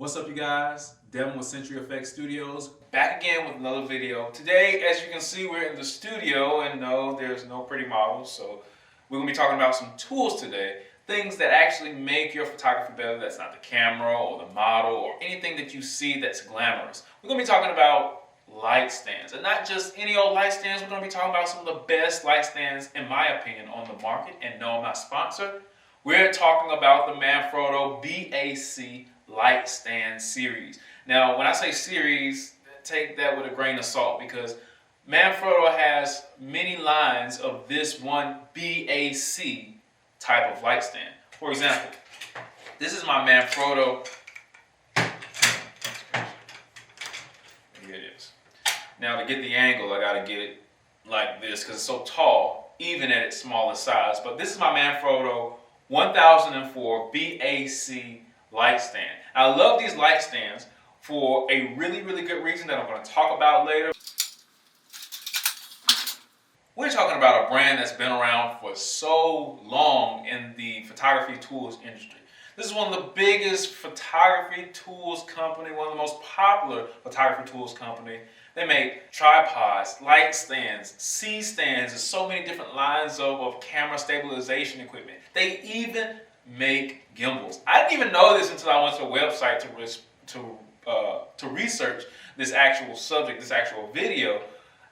What's up, you guys? Devin with CFXTV Studios, back again with another video. Today, as you can see, we're in the studio, and no, there's no pretty models, so we're going to be talking about some tools today, things that actually make your photography better. That's not the camera or the model or anything that you see that's glamorous. We're going to be talking about light stands, and not just any old light stands. We're going to be talking about some of the best light stands, in my opinion, on the market, and no, I'm not sponsored. We're talking about the Manfrotto BAC light stand series. Now, when I say series, take that with a grain of salt, because Manfrotto has many lines of this one BAC type of light stand. For example, this is my Manfrotto. Here it is. Now, to get the angle, I gotta get it like this because it's so tall, even at its smallest size. But this is my Manfrotto 1004 BAC light stand. I love these light stands for a really good reason that I'm going to talk about later. We're talking about a brand that's been around for so long in the photography tools industry. This is one of the biggest photography tools company, one of the most popular photography tools company. They make tripods, light stands, C stands, and so many different lines of camera stabilization equipment. They even make gimbals. I didn't even know this until I went to a website to research this actual subject, this actual video,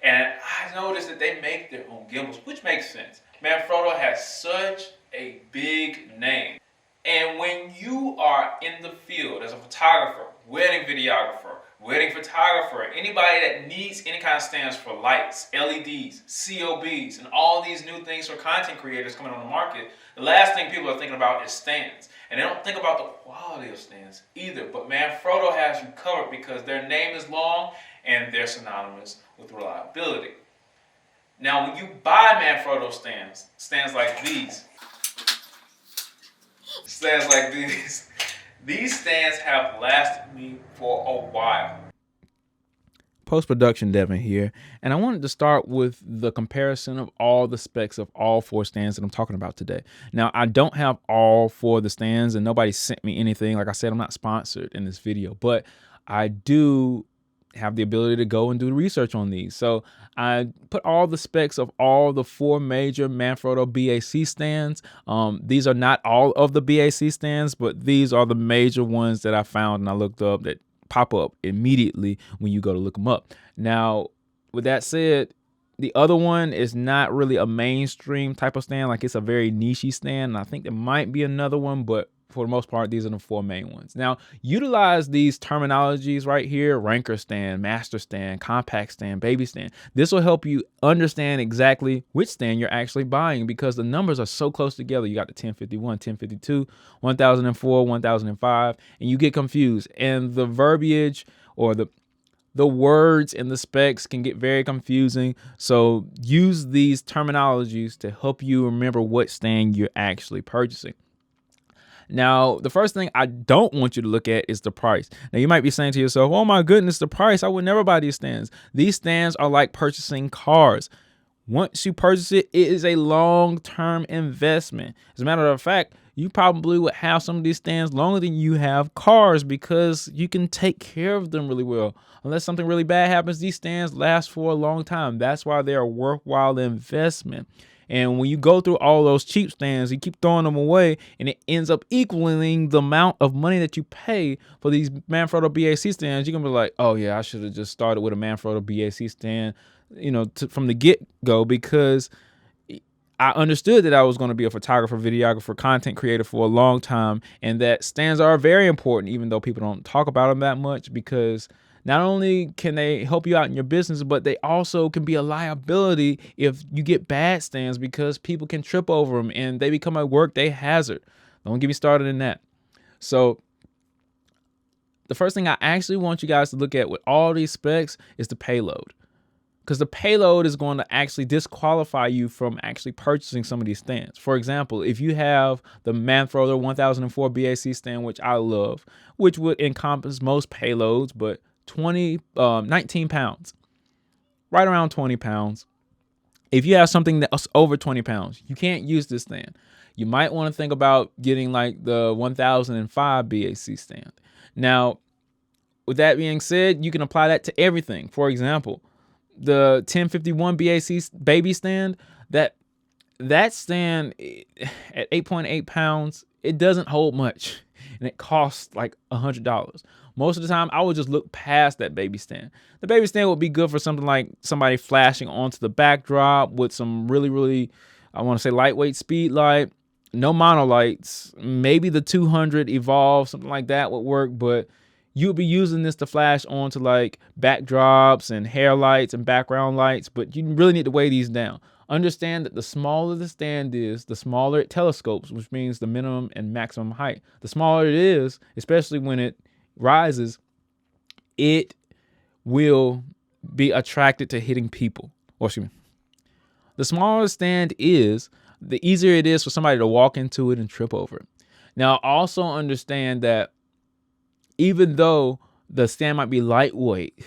and I noticed that they make their own gimbals, which makes sense. Manfrotto has such a big name. And when you are in the field as a photographer, wedding videographer, wedding photographer, anybody that needs any kind of stands for lights, LEDs, COBs, and all these new things for content creators coming on the market, the last thing people are thinking about is stands. And they don't think about the quality of stands either. But Manfrotto has you covered because their name is long and they're synonymous with reliability. Now, when you buy Manfrotto stands like these, these stands have lasted me for a while. Post-production Devin here, and I wanted to start with the comparison of all the specs of all four stands that I'm talking about today. Now, I don't have all four of the stands, and nobody sent me anything. Like I said, I'm not sponsored in this video, but I do have the ability to go and do research on these. So I put all the specs of all the four major Manfrotto BAC stands. These are not all of the BAC stands, but these are the major ones that I found and I looked up that pop up immediately when you go to look them up. Now, with that said, the other one is not really a mainstream type of stand. Like, it's a very niche stand. And I think there might be another one, but for the most part, these are the four main ones. Now, utilize these terminologies right here: ranker stand, master stand, compact stand, baby stand. This will help you understand exactly which stand you're actually buying, because the numbers are so close together. You got the 1051, 1052, 1004, 1005, and you get confused. And the verbiage or the words and the specs can get very confusing. So use these terminologies to help you remember what stand you're actually purchasing. Now, the first thing I don't want you to look at is the price. Now, you might be saying to yourself, oh my goodness, the price, I would never buy these stands. These stands are like purchasing cars. Once you purchase it, it is a long-term investment. As a matter of fact, you probably would have some of these stands longer than you have cars, because you can take care of them really well. Unless something really bad happens, these stands last for a long time. That's why they're a worthwhile investment. And when you go through all those cheap stands, you keep throwing them away, and it ends up equaling the amount of money that you pay for these Manfrotto BAC stands. You're going to be like, oh yeah, I should have just started with a Manfrotto BAC stand, from the get-go, because I understood that I was going to be a photographer, videographer, content creator for a long time, and that stands are very important, even though people don't talk about them that much, because not only can they help you out in your business, but they also can be a liability if you get bad stands, because people can trip over them and they become a workday hazard. Don't get me started in that. So the first thing I actually want you guys to look at with all these specs is the payload, because the payload is going to actually disqualify you from actually purchasing some of these stands. For example, if you have the Manfrotto 1004 BAC stand, which I love, which would encompass most payloads, but 19 pounds, right around 20 pounds. If you have something that's over 20 pounds, you can't use this stand. You might want to think about getting like the 1005 BAC stand. Now, with that being said, you can apply that to everything. For example, the 1051 BAC baby stand, that stand at 8.8 pounds, it doesn't hold much, and it costs like $100. Most of the time, I would just look past that baby stand. The baby stand would be good for something like somebody flashing onto the backdrop with some really, I want to say lightweight speed light, no mono lights, maybe the 200 Evolve, something like that would work, but you would be using this to flash onto like backdrops and hair lights and background lights, but you really need to weigh these down. Understand that the smaller the stand is, the smaller it telescopes, which means the minimum and maximum height. The smaller it is, especially when it rises, it will be attracted to hitting people. Or excuse me. The smaller the stand is, the easier it is for somebody to walk into it and trip over it. Now, also understand that even though the stand might be lightweight,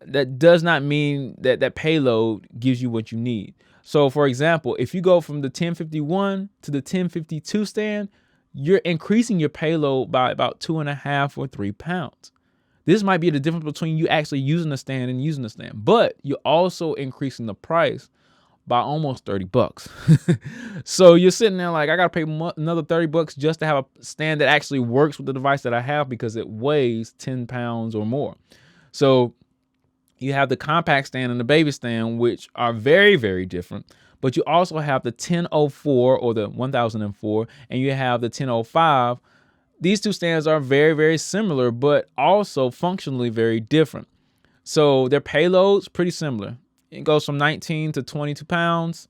that does not mean that that payload gives you what you need. So for example, if you go from the 1051 to the 1052 stand, you're increasing your payload by about 2.5 or 3 pounds. This might be the difference between you actually using the stand and using the stand, but you're also increasing the price by almost $30. So you're sitting there like, I gotta pay another $30 just to have a stand that actually works with the device that I have because it weighs 10 pounds or more. So you have the compact stand and the baby stand, which are very, very different. But you also have the 1004 or the 1004, and you have the 1005. These two stands are very, very similar, but also functionally very different. So their payloads pretty similar. It goes from 19 to 22 pounds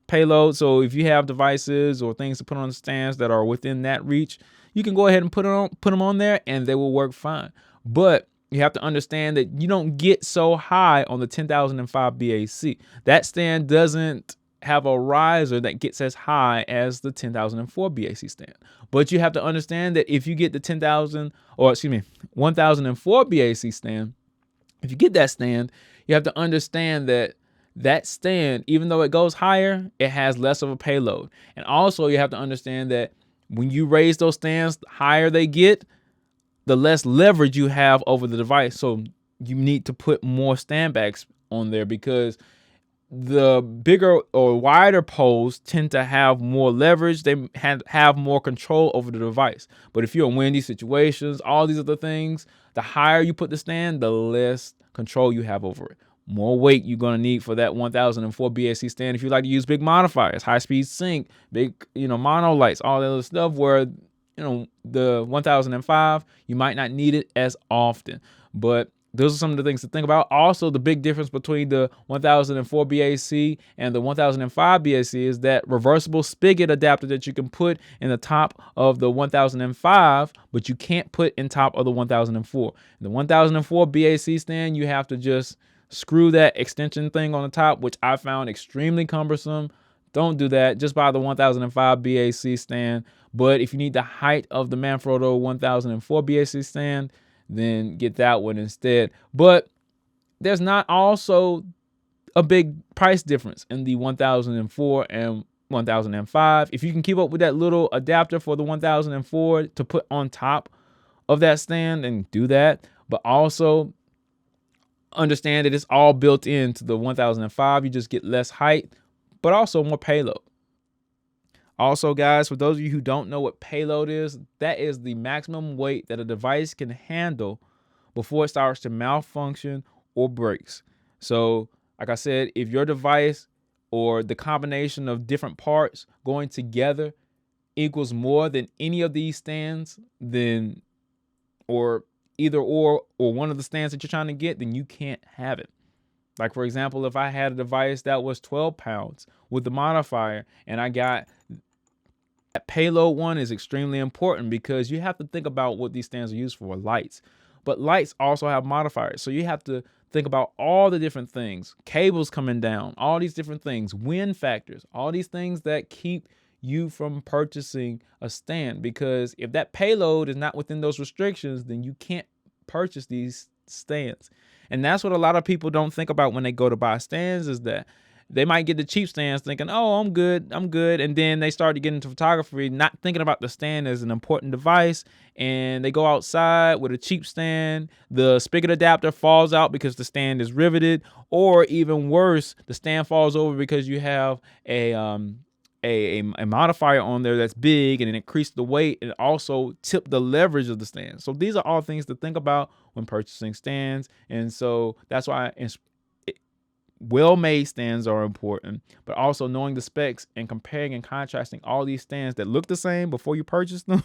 payload. So if you have devices or things to put on the stands that are within that reach, you can go ahead and put them on there, and they will work fine. But you have to understand that you don't get so high on the 10,005 BAC. That stand doesn't have a riser that gets as high as the 10,004 BAC stand. But you have to understand that if you get the 1004 BAC stand, if you get that stand, you have to understand that that stand, even though it goes higher, it has less of a payload. And also you have to understand that when you raise those stands, the higher they get, the less leverage you have over the device. So you need to put more stand backs on there because the bigger or wider poles tend to have more leverage. They have more control over the device. But if you're in windy situations, all these other things, the higher you put the stand, the less control you have over it. More weight you're going to need for that 1004 BAC stand. If you like to use big modifiers, high speed sync, big, mono lights, all that other stuff where, the 1005, you might not need it as often. But those are some of the things to think about. Also, the big difference between the 1004 BAC and the 1005 BAC is that reversible spigot adapter that you can put in the top of the 1005, but you can't put in top of the 1004. The 1004 BAC stand, you have to just screw that extension thing on the top, which I found extremely cumbersome. Don't do that. Just buy the 1005 BAC stand. But if you need the height of the Manfrotto 1004 BAC stand, then get that one instead. But there's not also a big price difference in the 1004 and 1005. If you can keep up with that little adapter for the 1004 to put on top of that stand, then do that. But also understand that it's all built into the 1005. You just get less height, but also more payload. Also, guys, for those of you who don't know what payload is, that is the maximum weight that a device can handle before it starts to malfunction or breaks. So, like I said, if your device or the combination of different parts going together equals more than any of these stands, then or one of the stands that you're trying to get, then you can't have it. Like, for example, if I had a device that was 12 pounds with the modifier and I got that payload one is extremely important because you have to think about what these stands are used for, lights. But lights also have modifiers. So you have to think about all the different things, cables coming down, all these different things, wind factors, all these things that keep you from purchasing a stand. Because if that payload is not within those restrictions, then you can't purchase these stands. And that's what a lot of people don't think about when they go to buy stands, is that they might get the cheap stands thinking, oh, I'm good. And then they start to get into photography, not thinking about the stand as an important device. And they go outside with a cheap stand. The spigot adapter falls out because the stand is riveted, or even worse, the stand falls over because you have a modifier on there that's big and it increased the weight and also tipped the leverage of the stand. So these are all things to think about when purchasing stands. And so that's why well-made stands are important, but also knowing the specs and comparing and contrasting all these stands that look the same before you purchase them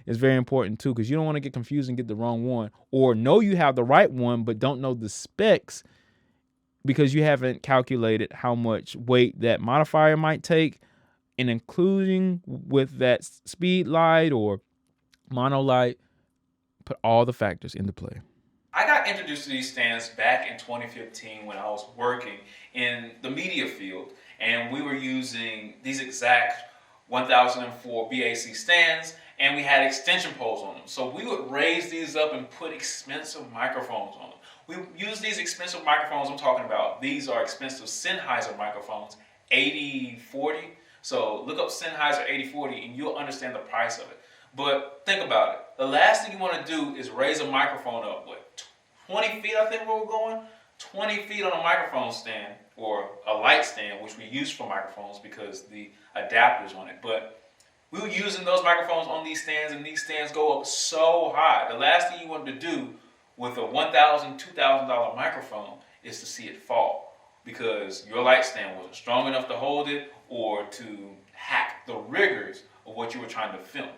is very important too, because you don't want to get confused and get the wrong one, or know you have the right one but don't know the specs because you haven't calculated how much weight that modifier might take, and including with that speed light or mono light, put all the factors into play. I got introduced to these stands back in 2015 when I was working in the media field, and we were using these exact 1004 BAC stands, and we had extension poles on them. So we would raise these up and put expensive microphones on them. We use these expensive microphones I'm talking about. These are expensive Sennheiser microphones, 8040. So look up Sennheiser 8040 and you'll understand the price of it. But think about it. The last thing you want to do is raise a microphone up, 20 feet, I think where we're going? 20 feet on a microphone stand, or a light stand, which we use for microphones because the adapter's on it. But we were using those microphones on these stands, and these stands go up so high. The last thing you want to do with a $1,000, $2,000 microphone is to see it fall, because your light stand wasn't strong enough to hold it or to hack the rigors of what you were trying to film.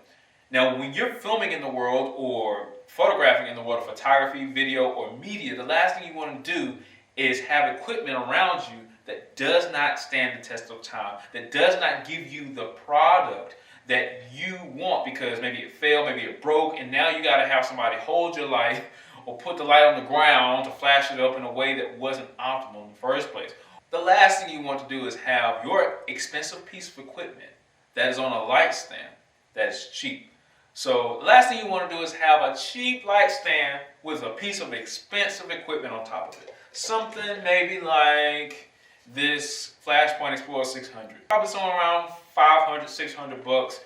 Now, when you're filming in the world or photographing in the world of photography, video, or media, the last thing you want to do is have equipment around you that does not stand the test of time, that does not give you the product that you want, because maybe it failed, maybe it broke, and now you got to have somebody hold your light or put the light on the ground to flash it up in a way that wasn't optimal in the first place. The last thing you want to do is have your expensive piece of equipment that is on a light stand that is cheap. So the last thing you want to do is have a cheap light stand with a piece of expensive equipment on top of it. Something maybe like this Flashpoint Explorer 600. Probably somewhere around $500, $600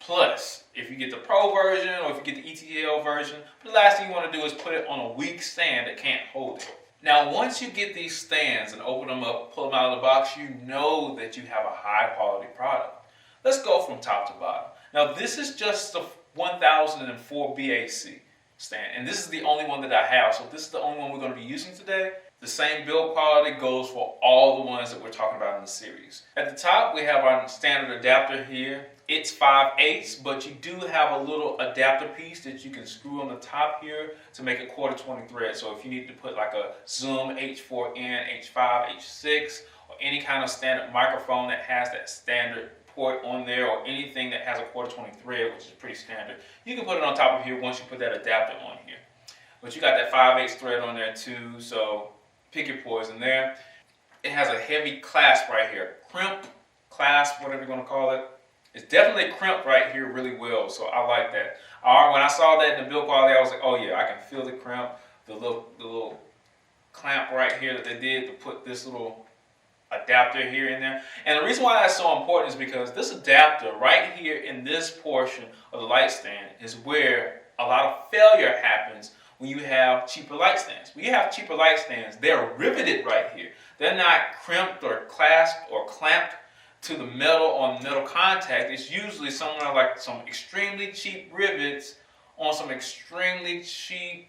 plus if you get the Pro version or if you get the ETL version. But the last thing you want to do is put it on a weak stand that can't hold it. Now, once you get these stands and open them up, pull them out of the box, you know that you have a high quality product. Let's go from top to bottom. Now, this is just the 1004 BAC stand, and this is the only one that I have, so this is the only one we're going to be using today. The same build quality goes for all the ones that we're talking about in the series. At the top, we have our standard adapter here. It's 5/8, but you do have a little adapter piece that you can screw on the top here to make it 1/4 thread. So if you need to put like a Zoom H4n, H5, H6, or any kind of standard microphone that has that standard port on there, or anything that has a 1/4 thread, which is pretty standard, you can put it on top of here once you put that adapter on here. But you got that 5/8 thread on there too, so pick your poison there. It has a heavy clasp right here. Crimp, clasp, whatever you want to call it. It's definitely crimped right here really well, so I like that. When I saw that in the build quality, I was like, oh yeah, I can feel the crimp, the little clamp right here that they did to put this little adapter here in there. And the reason why that's so important is because this adapter right here in this portion of the light stand is where a lot of failure happens when you have cheaper light stands. When you have cheaper light stands, they're riveted right here. They're not crimped or clasped or clamped to the metal on metal contact. It's usually somewhere like some extremely cheap rivets on some extremely cheap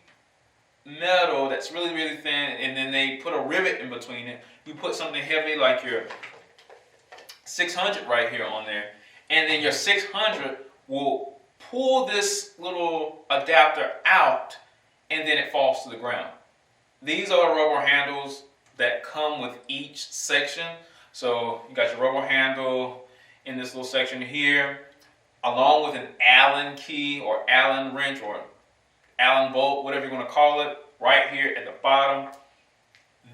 metal that's really, really thin, and then they put a rivet in between it. You put something heavy like your 600 right here on there, and then your 600 will pull this little adapter out, and then it falls to the ground. These are the rubber handles that come with each section. So you got your rubber handle in this little section here, along with an Allen key or Allen wrench or Allen bolt, whatever you want to call it, right here at the bottom.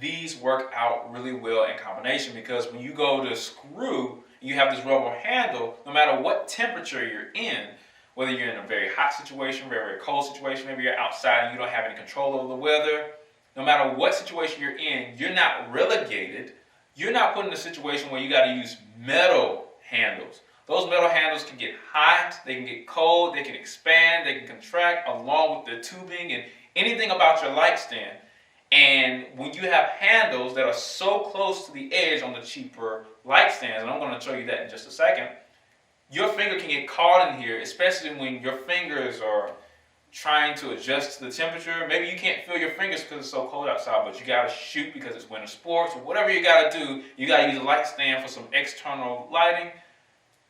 These work out really well in combination, because when you go to screw, you have this rubber handle, no matter what temperature you're in, whether you're in a very hot situation, very, very cold situation, maybe you're outside and you don't have any control over the weather, no matter what situation you're in, you're not relegated. you're not put in a situation where you got to use metal handles. Those metal handles can get hot, they can get cold, they can expand, they can contract along with the tubing and anything about your light stand. And when you have handles that are so close to the edge on the cheaper light stands, and I'm going to show you that in just a second, your finger can get caught in here, especially when your fingers are trying to adjust to the temperature. Maybe you can't feel your fingers because it's so cold outside, but you got to shoot because it's winter sports, or whatever you got to do, you got to use a light stand for some external lighting.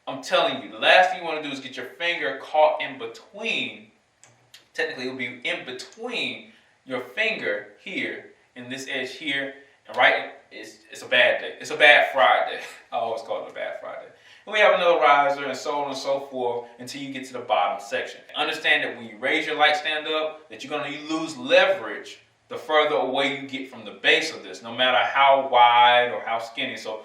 I'm telling you, the last thing you want to do is get your finger caught in between. Technically, it will be in between your finger here and this edge here, and right, it's a bad day. It's a bad Friday. I always call it a bad Friday. And we have another riser and so on and so forth until you get to the bottom section. Understand that when you raise your light stand up, that you're going to lose leverage the further away you get from the base of this, no matter how wide or how skinny. So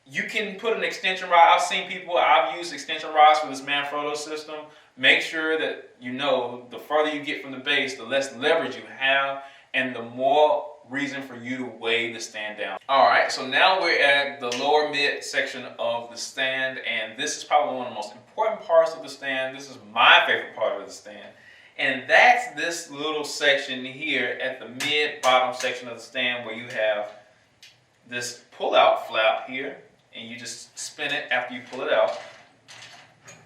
you can put an extension rod. I've used extension rods for this Manfrotto system. Make sure that you know the further you get from the base, the less leverage you have, and the more reason for you to weigh the stand down. All right, so now we're at the lower mid section of the stand, and this is probably one of the most important parts of the stand. This is my favorite part of the stand, and that's this little section here at the mid bottom section of the stand where you have this pull-out flap here, and you just spin it after you pull it out.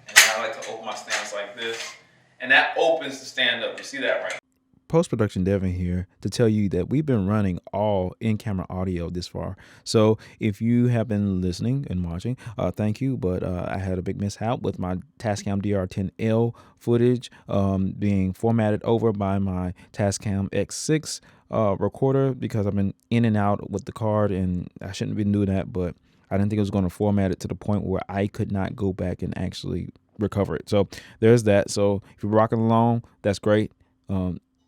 And I like to open my stands like this, and that opens the stand up. You see that, right? Post-production Devin here to tell you that we've been running all in-camera audio this far. So if you have been listening and watching, thank you. But I had a big mishap with my Tascam DR10L footage being formatted over by my Tascam X6 recorder because I've been in and out with the card, and I shouldn't have been doing that, but I didn't think it was going to format it to the point where I could not go back and actually recover it. So there's that. So if you're rocking along, that's great.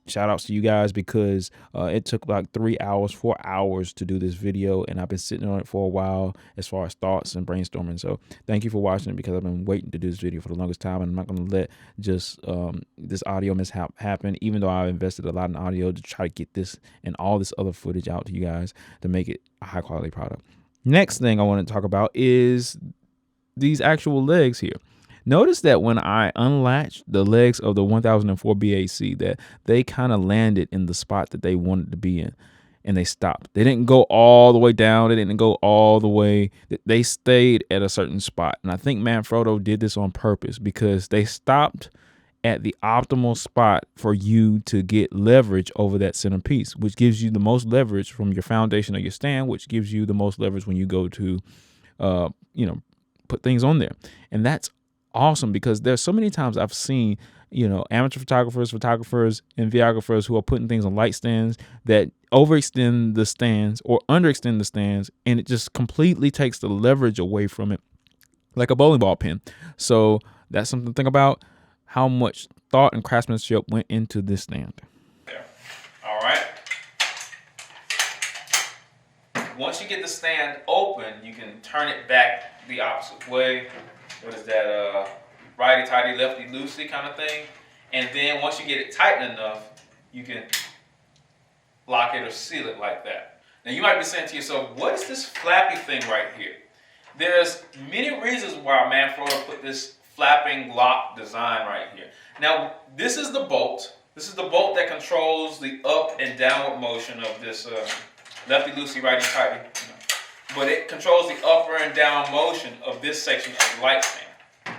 Shout outs to you guys because it took like 3 hours, 4 hours to do this video, and I've been sitting on it for a while as far as thoughts and brainstorming. So thank you for watching it because I've been waiting to do this video for the longest time, and I'm not going to let just this audio mishap happen, even though I've invested a lot in audio to try to get this and all this other footage out to you guys to make it a high quality product. Next thing I want to talk about is these actual legs here. Notice that when I unlatched the legs of the 1004 BAC, that they kind of landed in the spot that they wanted to be in, and they stopped. They didn't go all the way down. They didn't go all the way. They stayed at a certain spot, and I think Manfrotto did this on purpose because they stopped at the optimal spot for you to get leverage over that center piece, which gives you the most leverage from your foundation of your stand, which gives you the most leverage when you go to, put things on there. And that's awesome because there's so many times I've seen, amateur photographers, and videographers who are putting things on light stands that overextend the stands or underextend the stands, and it just completely takes the leverage away from it, like a bowling ball pin. So that's something to think about, how much thought and craftsmanship went into this stand. All right. Once you get the stand open, you can turn it back the opposite way. What is that, righty-tighty, lefty-loosey kind of thing. And then once you get it tight enough, you can lock it or seal it like that. Now you might be saying to yourself, what is this flappy thing right here? There's many reasons why Manfrotto put this flapping lock design right here. Now this is the bolt. This is the bolt that controls the up and downward motion of this lefty-loosey, righty-tighty. But it controls the upper and down motion of this section of the light stand.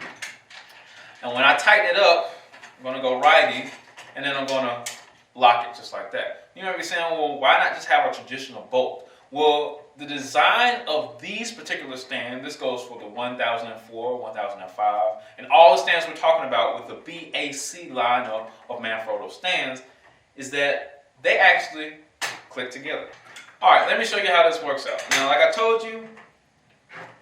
And when I tighten it up, I'm going to go righty, and then I'm going to lock it just like that. You might be saying, well, why not just have a traditional bolt? Well, the design of these particular stands, this goes for the 1004, 1005, and all the stands we're talking about with the BAC lineup of Manfrotto stands, is that they actually click together. All right, let me show you how this works out. Now, like I told you,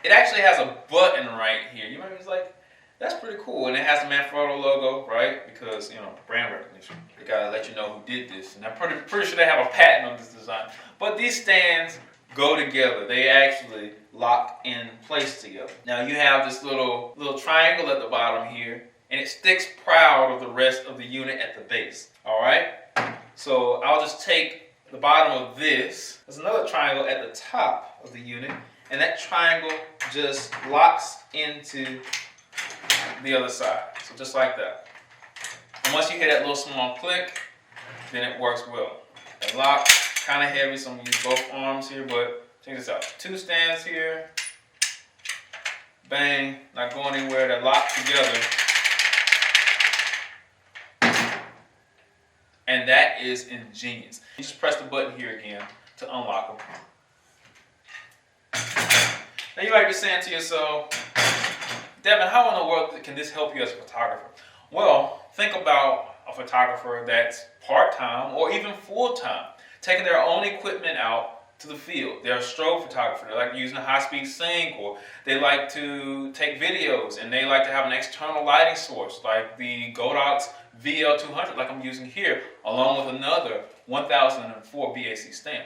it actually has a button right here. You might be like, that's pretty cool. And it has the Manfrotto logo, right? Because, brand recognition. They gotta let you know who did this. And I'm pretty sure they have a patent on this design. But these stands go together. They actually lock in place together. Now, you have this little triangle at the bottom here, and it sticks proud of the rest of the unit at the base. All right? So I'll just take the bottom of this. There's another triangle at the top of the unit, and that triangle just locks into the other side. So just like that. And once you hear that little small click, then it works well. The lock, kind of heavy, so I'm going to use both arms here, but check this out. 2 stands here. Bang, not going anywhere, they're locked together. And that is ingenious. You just press the button here again to unlock them. Now you might be saying to yourself, Devin, how in the world can this help you as a photographer? Well, think about a photographer that's part-time or even full-time, taking their own equipment out to the field. They're a strobe photographer. They like using a high-speed sync, or they like to take videos and they like to have an external lighting source like the Godox VL200 like I'm using here, along with another 1004 BAC stand.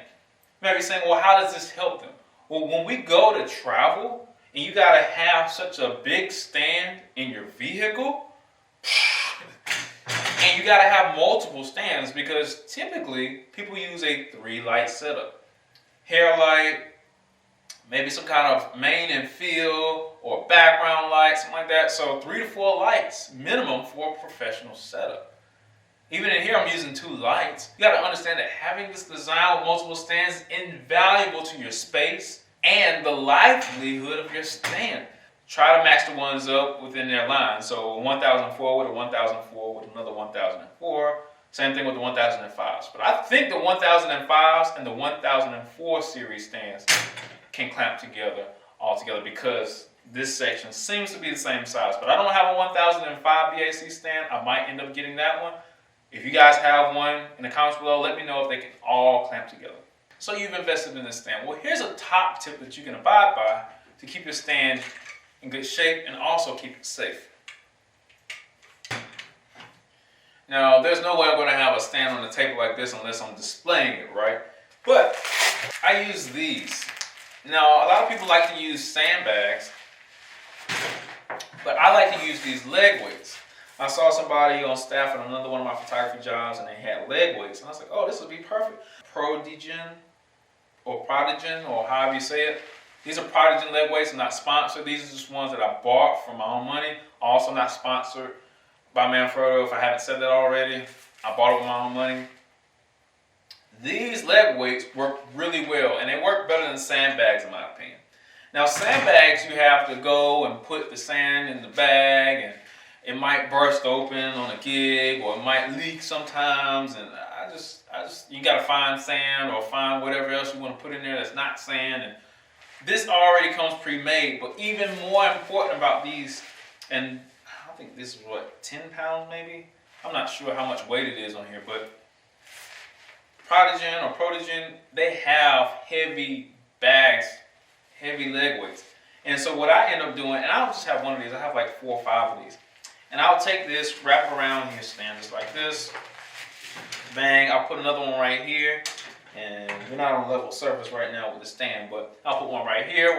You might be saying, well, how does this help them? Well, when we go to travel and you got to have such a big stand in your vehicle, and you got to have multiple stands, because typically people use a 3-light setup. Hair light, maybe some kind of main and fill or background light, something like that. So 3 to 4 lights minimum for a professional setup. Even in here I'm using 2 lights. You got to understand that having this design with multiple stands is invaluable to your space and the livelihood of your stand. Try to match the ones up within their line. So 1004 with a 1004 with another 1004. Same thing with the 1005s. But I think the 1005s and the 1004 series stands can clamp together all together, because this section seems to be the same size. But I don't have a 1005 BAC stand. I might end up getting that one. If you guys have one, in the comments below, let me know if they can all clamp together. So you've invested in this stand. Well, here's a top tip that you can abide by to keep your stand in good shape and also keep it safe. Now, there's no way I'm going to have a stand on the table like this unless I'm displaying it, right? But I use these. Now, a lot of people like to use sandbags, but I like to use these leg weights. I saw somebody on staff at another one of my photography jobs, and they had leg weights, and I was like, oh, this would be perfect. Prodigen, or however you say it. These are Prodigen leg weights. I'm not sponsored. These are just ones that I bought for my own money. Also not sponsored by Manfrotto, if I haven't said that already. I bought it with my own money. These leg weights work really well, and they work better than sandbags in my opinion. Now, sandbags, you have to go and put the sand in the bag, and it might burst open on a gig, or it might leak sometimes, and you gotta find sand or find whatever else you want to put in there that's not sand. And this already comes pre-made. But even more important about these, and I think this is what, 10 pounds maybe? I'm not sure how much weight it is on here, but Prodigen, they have heavy bags, heavy leg weights. And so what I end up doing, and I don't just have one of these, I have like 4 or 5 of these. And I'll take this, wrap it around here, stand just like this. Bang, I'll put another one right here. And we're not on a level surface right now with the stand, but I'll put one right here,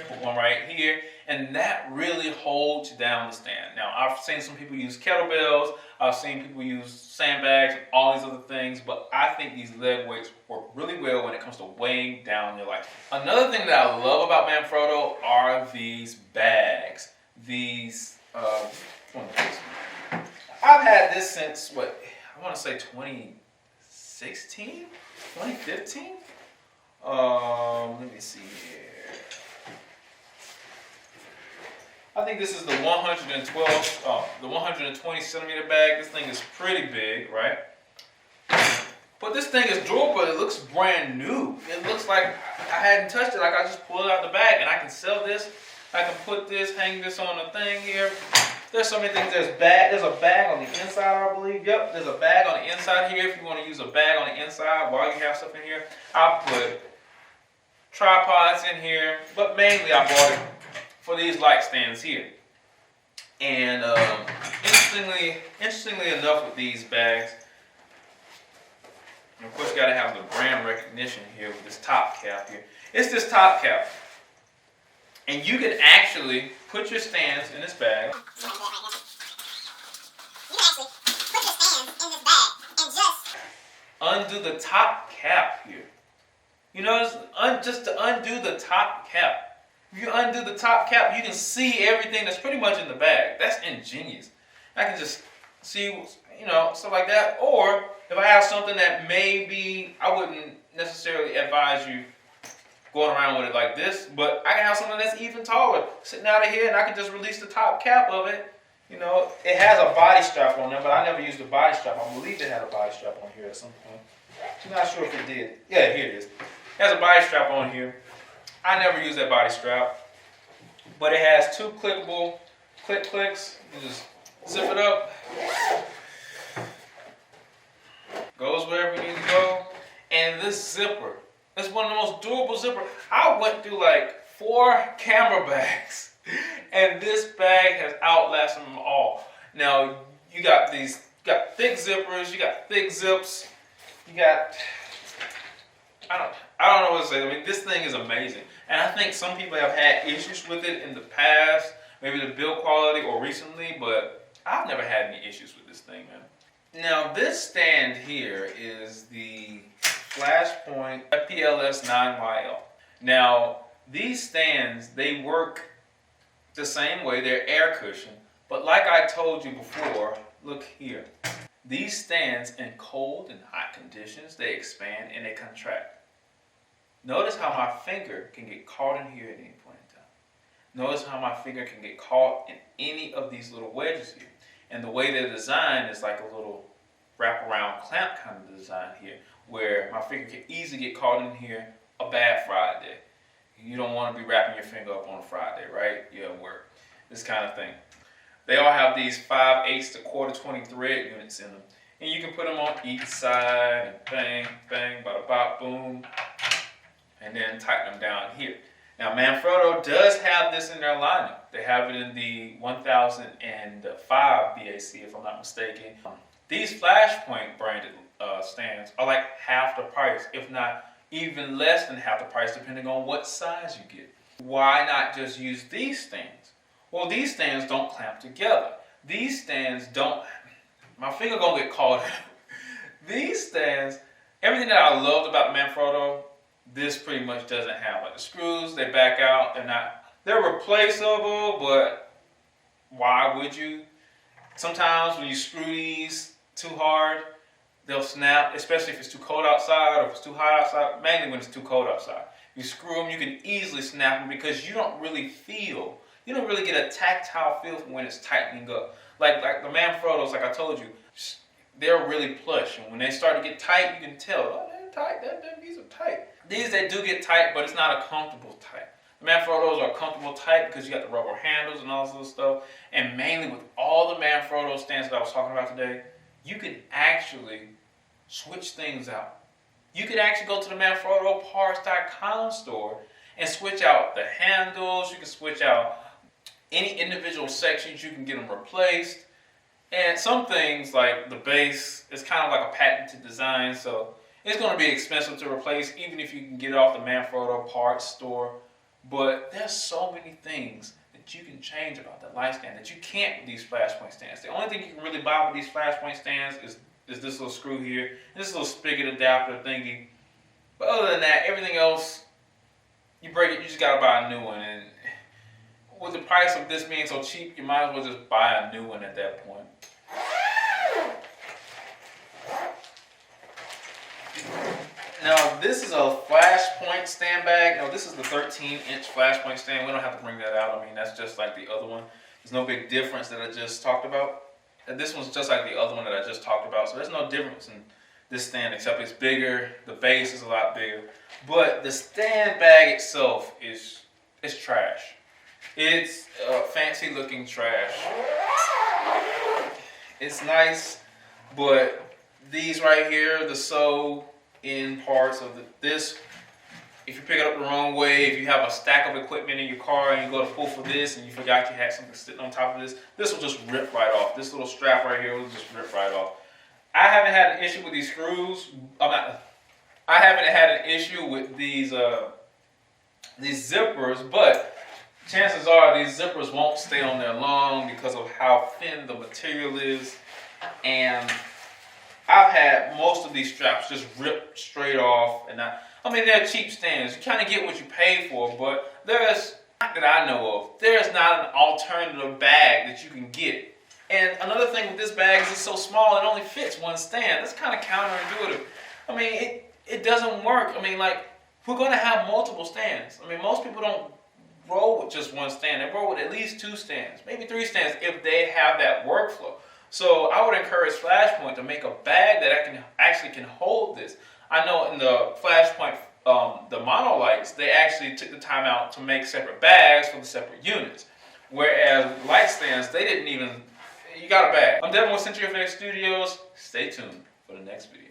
put one right here, and that really holds down the stand. Now, I've seen some people use kettlebells, I've seen people use sandbags, and all these other things, but I think these leg weights work really well when it comes to weighing down your life. Another thing that I love about Manfrotto are these bags. These, I've had this since, what, I want to say 2016? 2015? Let me see here. I think this is the 120 centimeter bag. This thing is pretty big, right? But this thing is durable. It looks brand new. It looks like I hadn't touched it. Like I just pulled it out the bag, and I can sell this. I can put this, hang this on the thing here. There's so many things. There's a bag on the inside, I believe. Yep, there's a bag on the inside here if you want to use a bag on the inside while you have stuff in here. I'll put tripods in here, but mainly I bought it for these light stands here. And interestingly enough with these bags, and of course you got to have the brand recognition here with this top cap here. It's this top cap. And you can actually put your stands in this bag. You can actually put your stands in this bag and just undo the top cap here. You notice, just to undo the top cap. If you undo the top cap, you can see everything that's pretty much in the bag. That's ingenious. I can just see, you know, stuff like that. Or if I have something that maybe I wouldn't necessarily advise you going around with it like this, but I can have something that's even taller sitting out of here, and I can just release the top cap of it. You know, it has a body strap on there, but I never used a body strap. I believe it had a body strap on here at some point. I'm not sure if it did. Yeah, here it is. It has a body strap on here. I never used that body strap, but it has two clickable clicks. You just zip it up. Goes wherever you need to go. And this zipper, it's one of the most durable zippers. I went through like 4 camera bags, and this bag has outlasted them all. Now, you got thick zippers, you got thick zips, you got, I don't know what to say. I mean, this thing is amazing. And I think some people have had issues with it in the past, maybe the build quality or recently, but I've never had any issues with this thing, man. Now, this stand here is the Flashpoint FPLS-9YL. Now, these stands, they work the same way. They're air cushioned, but like I told you before, look here. These stands in cold and hot conditions, they expand and they contract. Notice how my finger can get caught in here at any point in time. Notice how my finger can get caught in any of these little wedges here. And the way they're designed is like a little wraparound clamp kind of design here, where my finger can easily get caught in here a bad Friday. You don't want to be wrapping your finger up on a Friday, right? You're at work. This kind of thing. They all have these 5/8 to 1/4-20 thread units in them. And you can put them on each side and bang, bang, bada bop, boom. And then tighten them down here. Now, Manfrotto does have this in their lineup. They have it in the 1005 BAC, if I'm not mistaken. These Flashpoint branded stands are like half the price, if not even less than half the price, depending on what size you get. Why not just use these stands? Well, these stands don't clamp together. These stands don't, my finger gonna get caught. These stands, everything that I loved about Manfrotto, this pretty much doesn't have. Like the screws, they back out. They're replaceable, but why would you? Sometimes when you screw these too hard, they'll snap, especially if it's too cold outside or if it's too hot outside, mainly when it's too cold outside. You screw them, you can easily snap them because you don't really get a tactile feel when it's tightening up. Like the Manfrottos, like I told you, they're really plush. And when they start to get tight, you can tell, oh, they're tight, these are tight. These, they do get tight, but it's not a comfortable tight. The Manfrottos are comfortable tight because you got the rubber handles and all this other stuff. And mainly with all the Manfrotto stands that I was talking about today, you can actually switch things out. You could actually go to the ManfrottoParts.com store and switch out the handles. You can switch out any individual sections. You can get them replaced. And some things like the base is kind of like a patented design, so it's going to be expensive to replace, even if you can get it off the Manfrotto parts store. But there's so many things that you can change about the light stand that you can't with these Flashpoint stands. The only thing you can really buy with these Flashpoint stands is this little screw here, and this little spigot adapter thingy. But other than that, everything else, you break it, you just got to buy a new one. And with the price of this being so cheap, you might as well just buy a new one at that point. Now, this is a Flashpoint stand bag. Now, this is the 13-inch Flashpoint stand. We don't have to bring that out. I mean, that's just like the other one. There's no big difference that I just talked about. And this one's just like the other one that I just talked about. So there's no difference in this stand except it's bigger. The base is a lot bigger. But the stand bag itself is trash. It's fancy looking trash. It's nice, but these right here, the sew in parts of this, if you pick it up the wrong way, if you have a stack of equipment in your car and you go to pull for this and you forgot you had something sitting on top of this will just rip right off. This little strap right here will just rip right off. I haven't had an issue with these screws. I haven't had an issue with these zippers, but chances are these zippers won't stay on there long because of how thin the material is. And I've had most of these straps just ripped straight off, and I mean, they're cheap stands. You kind of get what you pay for, but there's, not that I know of, there's not an alternative bag that you can get. And another thing with this bag is it's so small, it only fits one stand. That's kind of counterintuitive. I mean, it doesn't work. I mean, like, we're going to have multiple stands. I mean, most people don't roll with just one stand. They roll with at least 2 stands, maybe 3 stands if they have that workflow. So I would encourage Flashpoint to make a bag that actually can hold this. I know in the Flashpoint, the monolights, they actually took the time out to make separate bags for the separate units. Whereas light stands, they didn't even, you got a bag. I'm Devin with CFXTV Studios. Stay tuned for the next video.